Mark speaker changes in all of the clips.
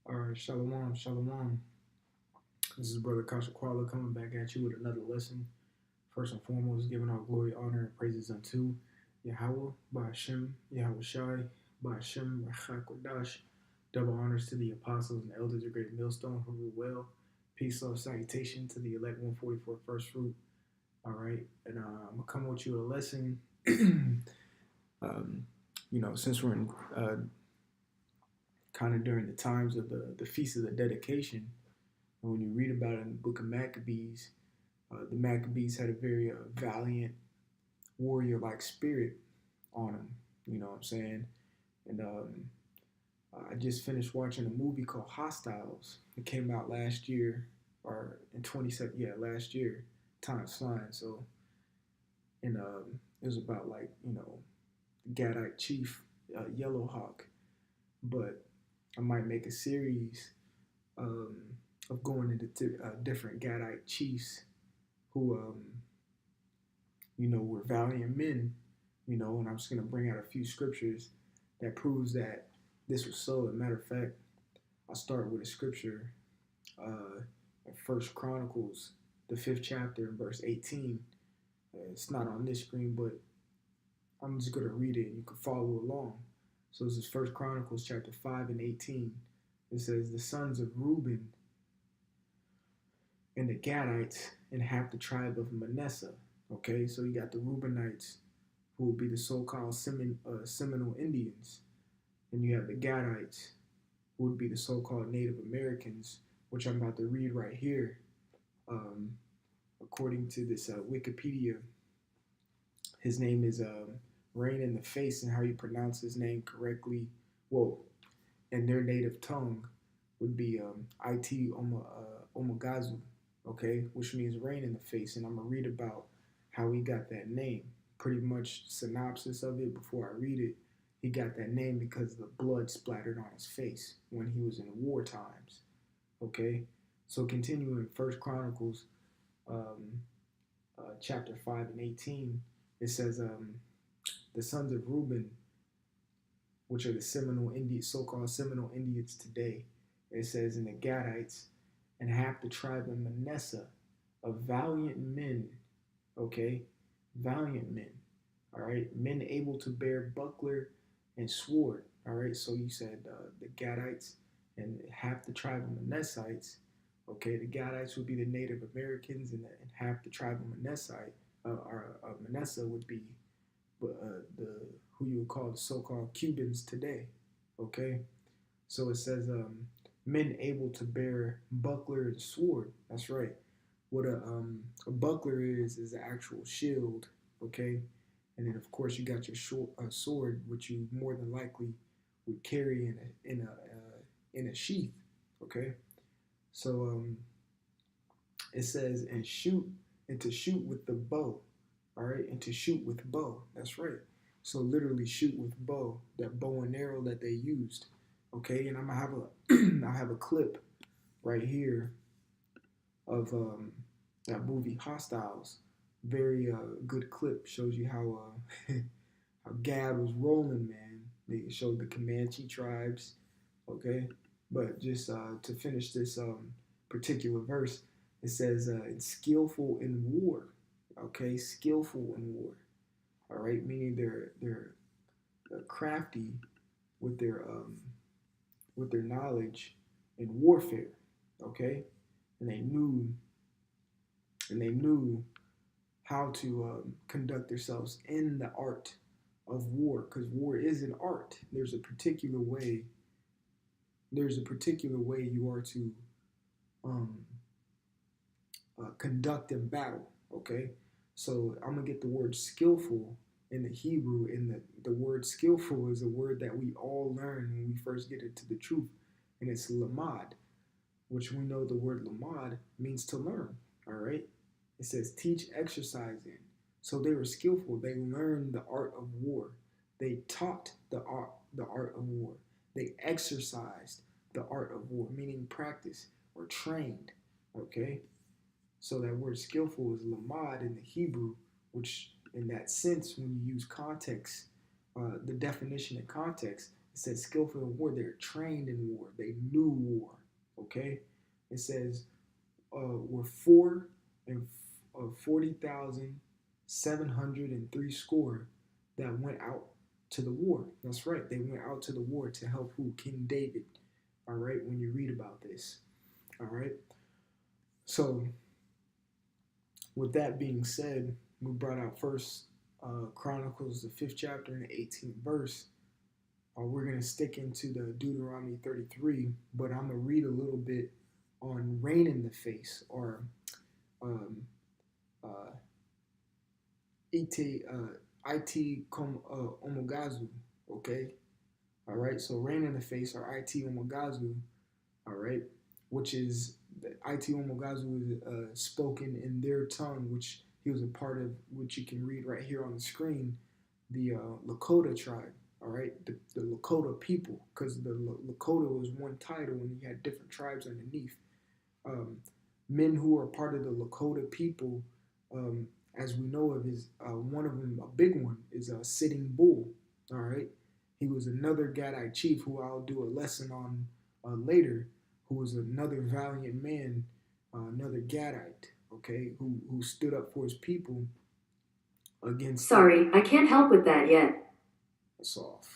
Speaker 1: All right, shalom, shalom. This is Brother Kasha Kwala coming back at you with another lesson. First and foremost, giving all glory, honor, and praises unto Yahweh, Ba'ashem, Yahweh Shai, Ba'ashem, Rachakodash. Double honors to the apostles and elders of Great Millstone who rule well. Peace, love, salutation to the elect 144 first fruit. All right, and I'm going to come with you a lesson. Since we're in kind of during the times of the Feast of the Dedication, and when you read about it in the book of Maccabees, the Maccabees had a very valiant warrior-like spirit on them. You know what I'm saying? And I just finished watching a movie called Hostiles. It came out last year, or in 27, yeah, last year. Time's flying. So, and it was about the Gadite chief, Yellowhawk. But I might make a series um, of going into different Gadite chiefs who, were valiant men, and I'm just going to bring out a few scriptures that proves that this was so. As a matter of fact, I'll start with a scripture in First Chronicles, the 5th chapter, verse 18. It's not on this screen, but I'm just going to read it and you can follow along. So this is First Chronicles chapter 5 and 18. It says, the sons of Reuben and the Gadites and half the tribe of Manasseh. Okay, so you got the Reubenites, who would be the so-called Seminole Indians. And you have the Gadites, who would be the so-called Native Americans, which I'm about to read right here. According to this Wikipedia, his name is Rain in the Face, and how you pronounce his name correctly, well, in their native tongue, would be It Omagazu, okay, which means rain in the face. And I'm going to read about how he got that name. Pretty much synopsis of it before I read it. He got that name because the blood splattered on his face when he was in war times. Okay, so continuing First Chronicles, chapter 5 and 18, it says, the sons of Reuben, which are the Seminole Indians, so-called Seminole Indians today, it says, in the Gadites and half the tribe of Manasseh, of valiant men, okay, valiant men, all right, men able to bear buckler and sword, all right. So you said the Gadites and half the tribe of Manassites, okay. The Gadites would be the Native Americans, and half the tribe of Manasseh would be the who you would call the so-called Cubans today, okay. So it says men able to bear buckler and sword. That's right. What a buckler is the actual shield, okay? And then of course you got your sword, which you more than likely would carry in a sheath, okay? So it says and to shoot with the bow, all right, and to shoot with bow. That's right. So literally shoot with bow, that bow and arrow that they used, okay. And I'm gonna have I have a clip right here of that movie Hostiles. Very good clip. Shows you how how Gad was rolling, man. They showed the Comanche tribes, okay. But just to finish this particular verse, it says it's skillful in war, okay, skillful in war, all right, meaning they're crafty with their knowledge in warfare, okay, and they knew how to conduct themselves in the art of war, because war is an art. There's a particular way. There's a particular way you are to um, conduct in battle. Okay, so I'm gonna get the word skillful in the Hebrew, and the word skillful is a word that we all learn when we first get into the truth, and it's lamad, which we know the word lamad means to learn. All right, it says teach exercising. So they were skillful. They learned the art of war. They taught the art of war. They exercised the art of war, meaning practice or trained. Okay, so that word skillful is lamad in the Hebrew, which in that sense, when you use context, the definition in context, it says skillful in war. They're trained in war. They knew war. Okay, it says were 4,40,703 score that went out to the war. That's right, they went out to the war to help who? King David. All right, when you read about this. All right, so with that being said, we brought out First Chronicles, the 5th chapter and the 18th verse. We're going to stick into the Deuteronomy 33, but I'm going to read a little bit on rain in the face, or um, uh, it omogazu, okay? All right, so rain in the face, or it omogazu, all right, which is, it omogazu is spoken in their tongue, which he was a part of, which you can read right here on the screen, the Lakota tribe. All right, the Lakota people, because the Lakota was one title and you had different tribes underneath. Men who are part of the Lakota people, um, as we know of, is one of them, a big one, is Sitting Bull. All right, he was another Gadite chief who I'll do a lesson on later, who was another valiant man, another Gadite, okay, who stood up for his people against.
Speaker 2: Sorry, I can't help with that yet.
Speaker 1: Soft.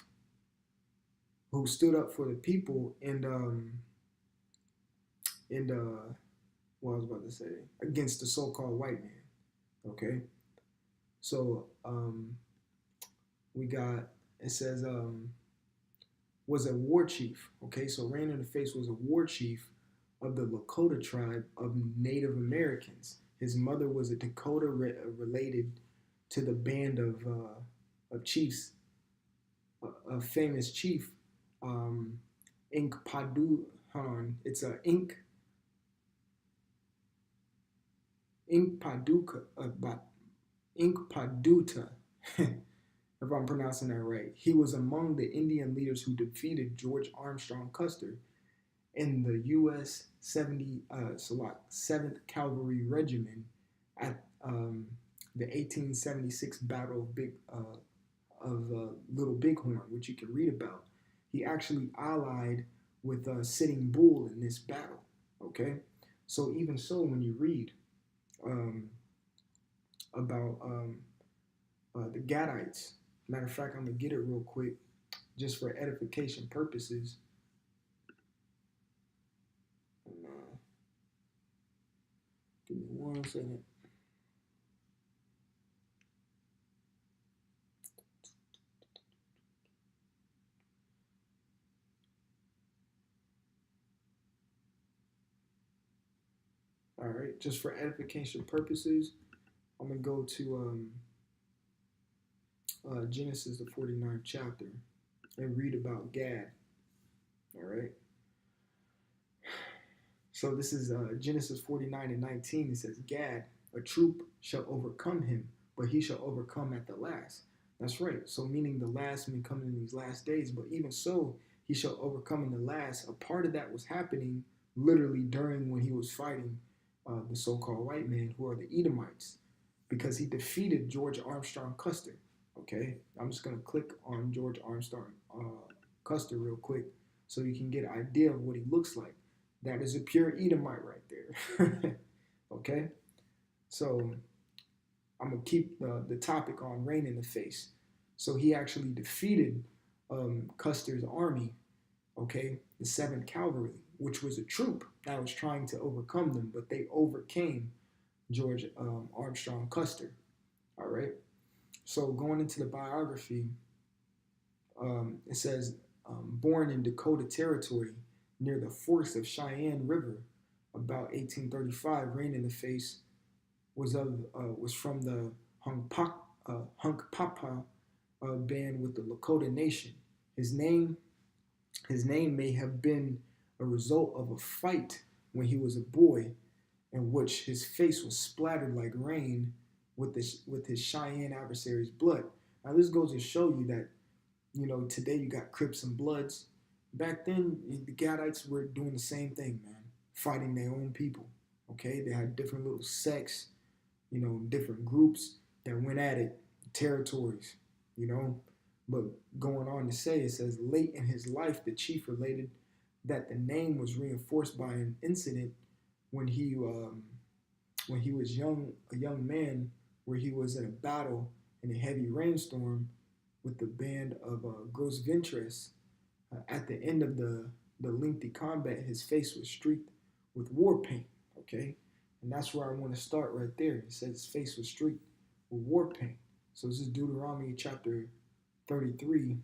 Speaker 1: Who stood up for the people and what I was about to say, against the so-called white man. Okay, so we got, it says was a war chief. Okay, so Rain in the Face was a war chief of the Lakota tribe of Native Americans. His mother was a Dakota related to the band of chiefs, a famous chief, Ink Padu. Hold on, it's a Ink Paduka, Ink Paduta, if I'm pronouncing that right. He was among the Indian leaders who defeated George Armstrong Custer in the U.S. 7th Cavalry Regiment at the 1876 Battle of Little Bighorn, which you can read about. He actually allied with Sitting Bull in this battle. Okay, so even so, when you read um, about the Gadites, matter of fact, I'm gonna get it real quick, just for edification purposes. Give me 1 second. All right, just for edification purposes, I'm gonna go to Genesis, the 49th chapter, and read about Gad. All right. So this is Genesis 49 and 19. It says, Gad, a troop shall overcome him, but he shall overcome at the last. That's right. So meaning the last may come in these last days, but even so, he shall overcome in the last. A part of that was happening literally during when he was fighting the so-called white man, who are the Edomites, because he defeated George Armstrong Custer. Okay, I'm just gonna click on George Armstrong Custer real quick so you can get an idea of what he looks like. That is a pure Edomite right there. Okay, so I'm gonna keep the topic on Rain in the Face. So he actually defeated Custer's army, okay, the 7th Cavalry, which was a troop that was trying to overcome them, but they overcame George Armstrong Custer. All right. So going into the biography, it says, born in Dakota Territory near the forks of Cheyenne River, about 1835, Rain in the Face was from the Hunkpapa band with the Lakota Nation. His name his name may have been a result of a fight when he was a boy, in which his face was splattered like rain with his Cheyenne adversary's blood. Now this goes to show you that, today you got Crips and Bloods. Back then, the Gadites were doing the same thing, man, fighting their own people. Okay, they had different little sects, different groups that went at it, territories, you know. But going on to say, it says, late in his life, the chief related that the name was reinforced by an incident when he was a young man, where he was in a battle in a heavy rainstorm with the band of Gros Ventres. At the end of the lengthy combat, his face was streaked with war paint. Okay, and that's where I want to start right there. It says his face was streaked with war paint. So this is Deuteronomy chapter 33,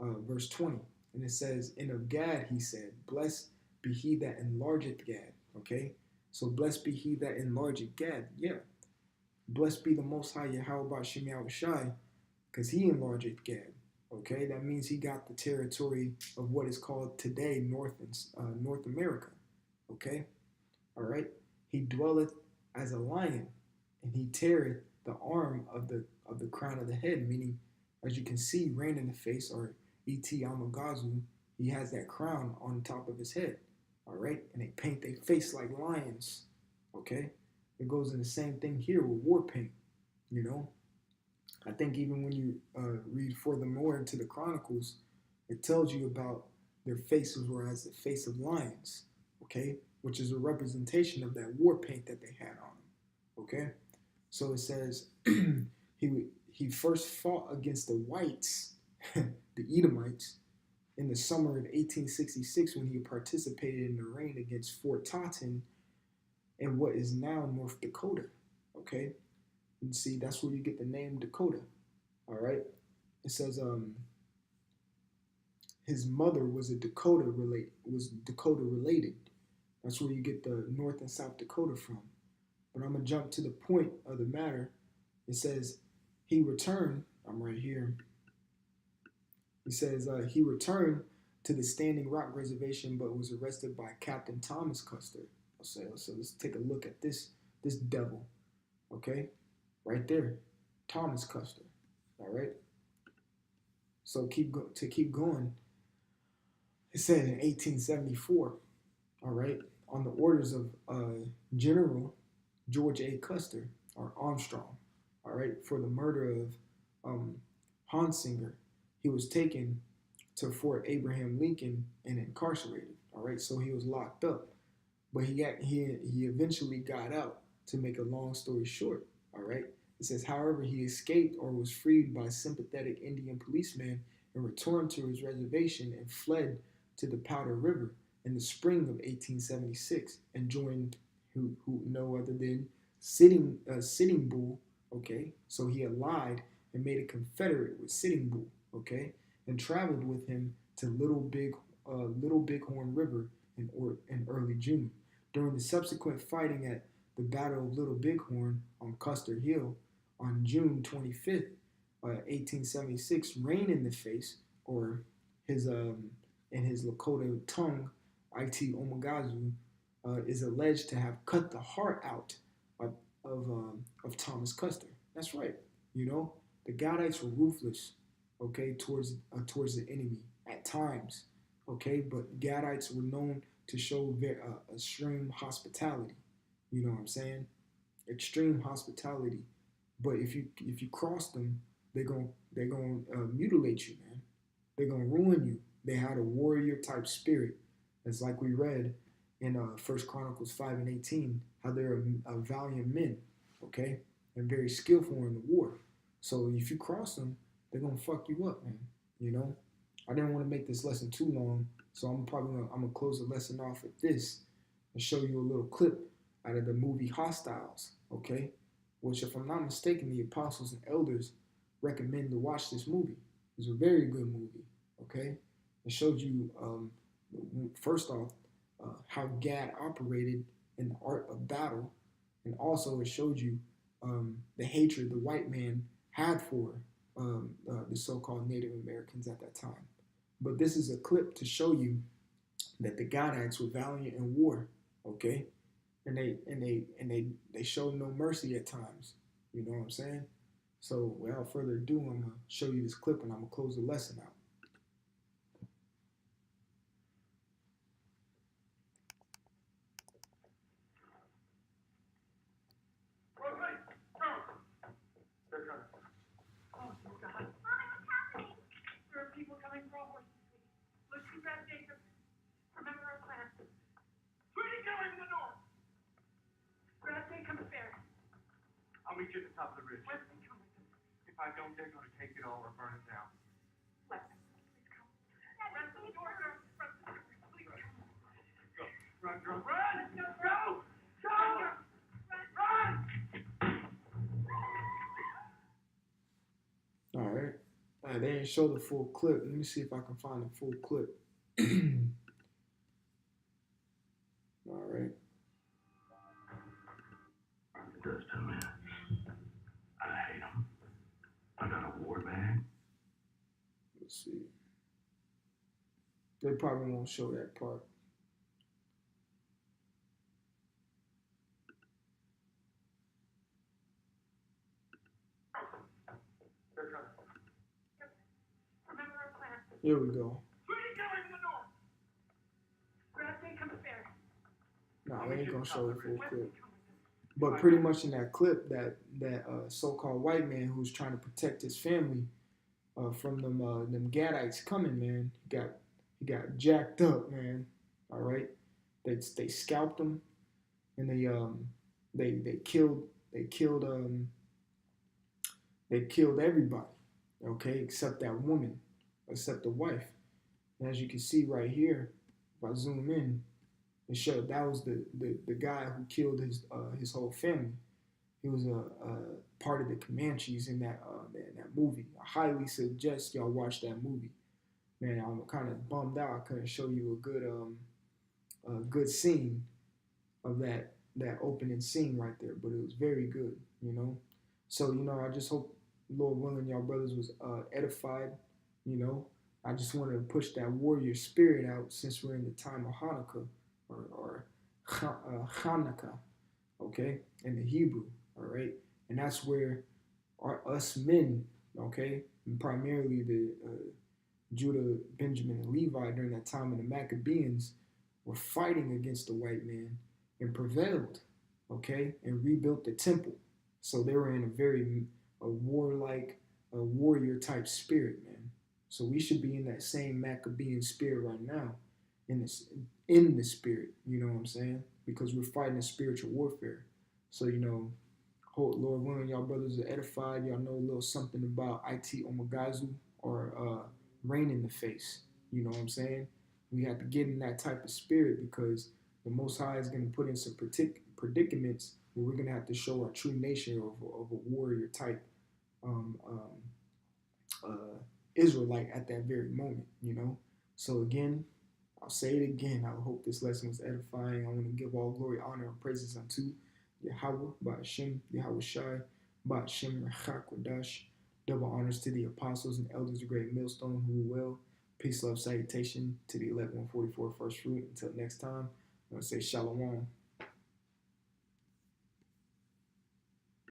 Speaker 1: verse 20. And it says, "And of Gad he said, Blessed be he that enlargeth Gad." Okay, so blessed be he that enlargeth Gad. Yeah, blessed be the Most High Yahweh Shem Shai, because he enlargeth Gad. Okay, that means he got the territory of what is called today North America. Okay, all right. He dwelleth as a lion, and he teareth the arm of the crown of the head. Meaning, as you can see, rain in the face, or Et Amagazu, he has that crown on top of his head. All right, and they paint their face like lions. Okay, it goes in the same thing here with war paint. You know, I think even when you read furthermore into the Chronicles, it tells you about their faces were as the face of lions, okay, which is a representation of that war paint that they had on them, okay. So it says he first fought against the whites, the Edomites, in the summer of 1866 when he participated in the raid against Fort Totten in what is now North Dakota, okay. And see, that's where you get the name Dakota. All right. It says his mother was Dakota related. That's where you get the North and South Dakota from. But I'm gonna jump to the point of the matter. It says he returned. I'm right here. He says he returned to the Standing Rock Reservation, but was arrested by Captain Thomas Custer. So let's take a look at this devil. Okay, right there, Thomas Custer. All right. So keep going. It said in 1874. All right, on the orders of General George A. Custer or Armstrong. All right, for the murder of Hansinger, he was taken to Fort Abraham Lincoln and incarcerated. All right, so he was locked up, but he eventually got out. To make a long story short, all right. It says, however, he escaped or was freed by sympathetic Indian policemen and returned to his reservation and fled to the Powder River in the spring of 1876 and joined who no other than Sitting Bull. Okay, so he allied and made a confederate with Sitting Bull. Okay, and traveled with him to Little Bighorn River in early June. During the subsequent fighting at the Battle of Little Bighorn on Custer Hill on June 25th, 1876, rain in the face, or his in his Lakota tongue, It Omagazu, is alleged to have cut the heart out of Thomas Custer. That's right. You know, the Gadites were ruthless, okay, towards the enemy at times, okay, but Gadites were known to show extreme hospitality. You know what I'm saying? Extreme hospitality. But if you cross them, they're gonna mutilate you, man. They're gonna ruin you. They had a warrior type spirit. It's like we read in First Chronicles 5:18, how they're a valiant men, okay, and very skillful in the war. So if you cross them, they're gonna fuck you up, man. You know. I didn't want to make this lesson too long, so I'm gonna close the lesson off with this and show you a little clip out of the movie Hostiles, okay? Which, if I'm not mistaken, the apostles and elders recommend to watch this movie. It's a very good movie, okay? It showed you, first off, how Gad operated in the art of battle, and also it showed you the hatred the white man had for the so-called Native Americans at that time. But this is a clip to show you that the Gadites were valiant in war, okay? And they showed no mercy at times. You know what I'm saying? So without further ado, I'm gonna show you this clip and I'm gonna close the lesson out.
Speaker 3: you at the top of the ridge. If I don't, they're going to take it all or burn it down. Run, run, run! Go! Go! Run!
Speaker 1: All right. They didn't show the full clip. Let me see if I can find the full clip. All right.
Speaker 4: It does to me. I hate him. I got a war bag.
Speaker 1: Let's see. They probably won't show that part. Here we go. No, they ain't gonna show the full clip. But pretty much in that clip, that so-called white man who's trying to protect his family from them Gadites coming, man, he got jacked up, man. All right, they scalped him, and they killed everybody. Okay, except that woman, except the wife. And as you can see right here, if I zoom in, it showed that was the guy who killed his whole family. He was a part of the Comanches in that movie. I highly suggest y'all watch that movie. Man, I'm kind of bummed out I couldn't show you a good scene of that opening scene right there, but it was very good, you know. So I just hope, Lord willing, y'all brothers was edified, you know. I just wanted to push that warrior spirit out since we're in the time of Hanukkah or Hanukkah, okay, in the Hebrew, all right, and that's where us men, okay, and primarily the Judah, Benjamin, and Levi during that time of the Maccabees were fighting against the white man and prevailed, okay, and rebuilt the temple. So they were in a warlike, warrior type spirit, man. So we should be in that same Maccabean spirit right now, in the spirit, you know what I'm saying? Because we're fighting a spiritual warfare. So, Lord willing, y'all brothers are edified. Y'all know a little something about IT Omagazu or rain in the face. You know what I'm saying? We have to get in that type of spirit because the Most High is going to put in some predicaments where we're going to have to show our true nature of a warrior type Israelite at that very moment, you know? So again, I'll say it again. I hope this lesson was edifying. I want to give all glory, honor, and praises unto Yahweh, Ba'ashem, Yahweh Shai, Ba'ashem, Rechak, Wadash. Double honors to the apostles and elders of Great Millstone who rule well. Peace, love, salutation to the elect 144 first fruit. Until next time, I'm going to say shalom.